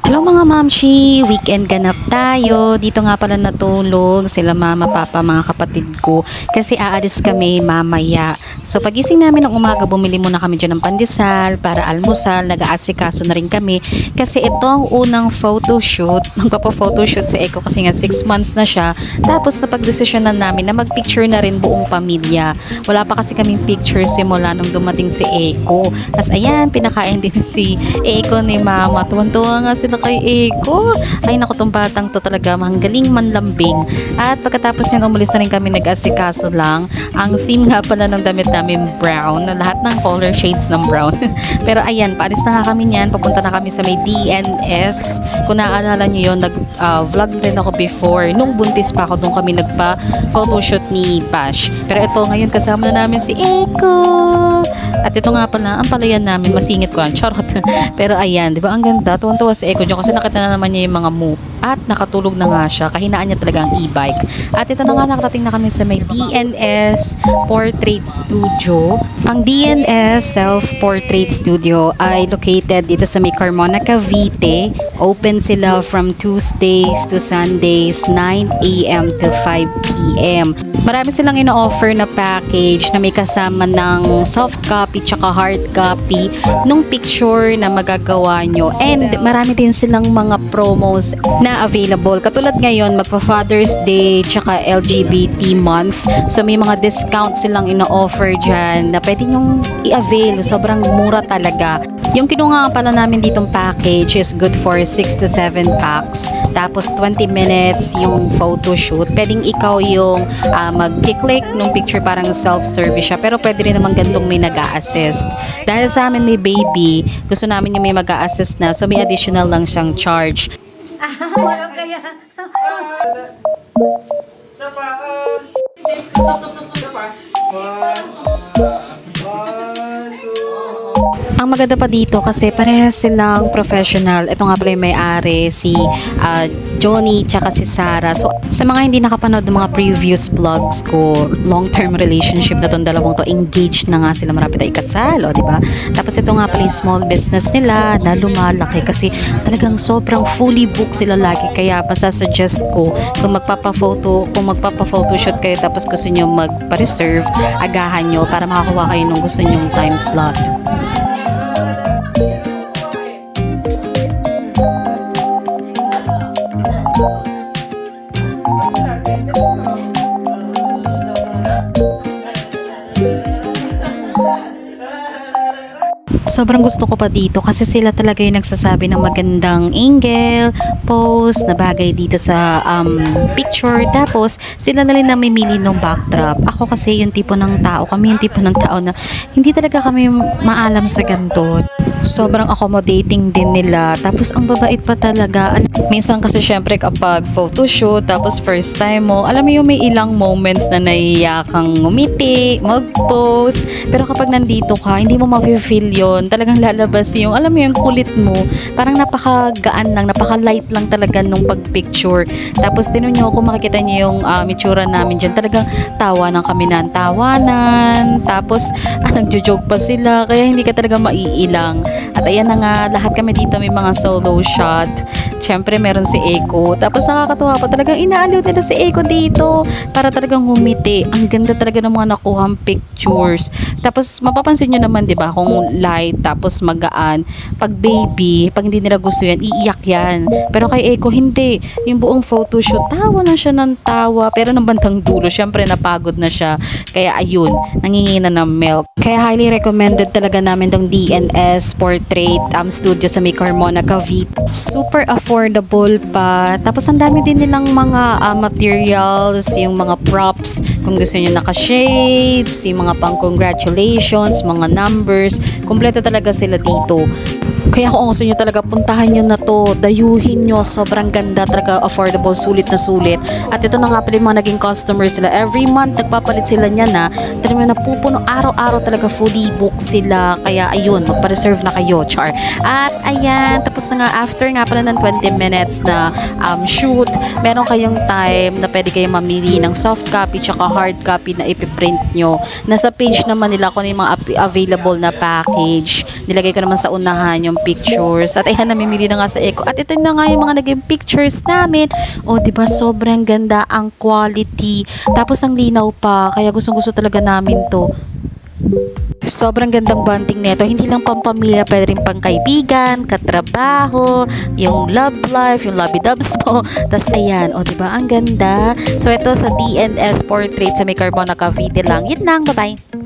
Hello mga mamshi, weekend ganap tayo. Dito nga pala natulog sila mama, papa, mga kapatid ko kasi aalis kami mamaya. So pagising namin ng umaga, bumili muna kami dyan ng pandesal para almusal. Nag-aasikaso na rin kami kasi ito ang unang photoshoot. Magpapa-photoshoot si Eko kasi nga 6 months na siya. Tapos napag-desisyonan namin na mag-picture na rin buong pamilya. Wala pa kasi kaming picture simula nung dumating si Eko. Tapos ayan, pinakain din si Eko ni mama. Tuwan-tuwa nga sila kay Eko. Ay naku, tong batang to talaga galing manlambing. At pagkatapos niyan umalis na rin kami, nag-asikaso lang. Ang theme nga pala ng damit namin brown. Lahat ng color shades ng brown. Pero ayan, paalis na nga kami niyan. Papunta na kami sa may DNS. Kung naaalala niyo yun, nag-vlog din ako before. Nung buntis pa ako, doon kami nagpa-photoshoot ni Pash. Pero ito, ngayon kasama na namin si Eko. At ito nga pala, ang palayan namin, masingit ko lang, charot. Pero ayan, di ba ang ganda? Tuwan-tuwa si Eko dyan kasi nakita na naman niya yung mga move. At nakatulog na nga siya, kahinaan niya talaga ang e-bike. At ito na nga, nakarating na kami sa may DNS Portrait Studio. Ang DNS Self-Portrait Studio ay located dito sa may Carmona, Cavite. Open sila from Tuesdays to Sundays, 9 a.m. to 5 p.m. Marami silang ino-offer na package na may kasama ng soft copy tsaka hard copy nung picture na magagawa nyo. And marami din silang mga promos na available. Katulad ngayon, magpa-Father's Day tsaka LGBT month. So may mga discount silang ino-offer dyan na pwede nyong i-avail. Sobrang mura talaga. Yung kinuha pala namin ditong package is good for 6 to 7 packs. Tapos 20 minutes yung photo shoot. Pwedeng ikaw yung mag-click nung picture, parang self-service siya. Pero pwede rin naman gantong may nag-a-assist. Dahil sa amin may baby, gusto namin yung may mag-a-assist na. So may additional lang siyang charge. Walang kaya. Siya pa. Siya pa. Ang maganda pa dito kasi parehas silang professional. Ito nga pala yung may-ari, si Johnny tsaka si Sarah. So sa mga hindi nakapanood ng mga previous vlogs ko, long-term relationship na tong dalawang to, engaged na nga sila, marapit na ikasal, o diba? Tapos ito nga pala yung small business nila na lumalaki kasi talagang sobrang fully booked sila lagi. Kaya masasuggest ko kung magpapa-photoshoot kayo tapos gusto nyo magpa-reserve, agahan nyo para makakuha kayo nung gusto nyong time slot. Sobrang gusto ko pa dito kasi sila talaga yung nagsasabi ng magandang angle, pose, na bagay dito sa picture. Tapos, sila na rin namimili ng backdrop. Ako kasi yung tipo ng tao, kami yung tipo ng tao na hindi talaga kami maalam sa ganito. Sobrang accommodating din nila. Tapos, ang babait pa talaga. Minsan kasi syempre kapag photoshoot, tapos first time mo, alam mo yung may ilang moments na naiiya kang ngumiti, mag-pose. Pero kapag nandito ka, hindi mo ma-feel yun. Talagang lalabas yung, alam mo yung kulit mo. Parang napaka-gaan lang, napaka-light lang talaga nung pag-picture. Tapos tinan nyo, kung makikita nyo yung itsura namin dyan, talagang tawanan kami ng tawanan. Tapos, nagjo-joke pa sila. Kaya hindi ka talaga maiilang. At ayan na nga, lahat kami dito may mga solo shot. Siyempre, meron si Eko. Tapos nakakatuwa pa, talagang inaaliw nila si Eko dito para talagang humiti. Ang ganda talaga ng mga nakuhang pictures. Tapos mapapansin nyo naman, di ba, kung light, tapos magaan. Pag baby, pag hindi nila gusto yan, iiyak yan. Pero kay Eko, hindi. Yung buong photoshoot, tawa na siya ng tawa. Pero ng bandang dulo, syempre napagod na siya. Kaya ayun, nangingina ng milk. Kaya highly recommended talaga namin tong DNS Portrait Studio sa may Carmona, Cavite. Super affordable pa. Tapos ang dami din nilang mga materials, yung mga props, kung gusto niyo naka-shades, yung mga pang-congratulations, mga numbers, kompleto talaga sila dito. Kaya kung gusto nyo talaga, puntahan nyo na to, dayuhin nyo, sobrang ganda talaga, affordable, sulit na sulit. At ito na nga pala yung mga naging customers sila. Every month, nagpapalit sila niya na, talagang napupuno, araw-araw talaga fully book sila. Kaya ayun, magpa-reserve na kayo, char. At ayan, tapos na nga, after nga pala ng 20 minutes na shoot, meron kayong time na pwede kayong mamili ng soft copy tsaka hard copy na ipiprint nyo. Nasa page naman nila kung yung mga available na package. Nilagay ko naman sa unahan yung pictures. At ayan, namimili na nga sa Eco. At ito na nga yung mga naging pictures namin. O, di ba sobrang ganda ang quality. Tapos ang linaw pa. Kaya gustong-gusto talaga namin to. Sobrang gandang bonding nito. Hindi lang pampamilya, pwede rin pang kaibigan, katrabaho, yung love life, yung lovey-dubs mo. Tapos ayan, o diba, ang ganda. So ito sa DNS Portrait sa may Carbona Cavite lang. Yun lang, bye-bye.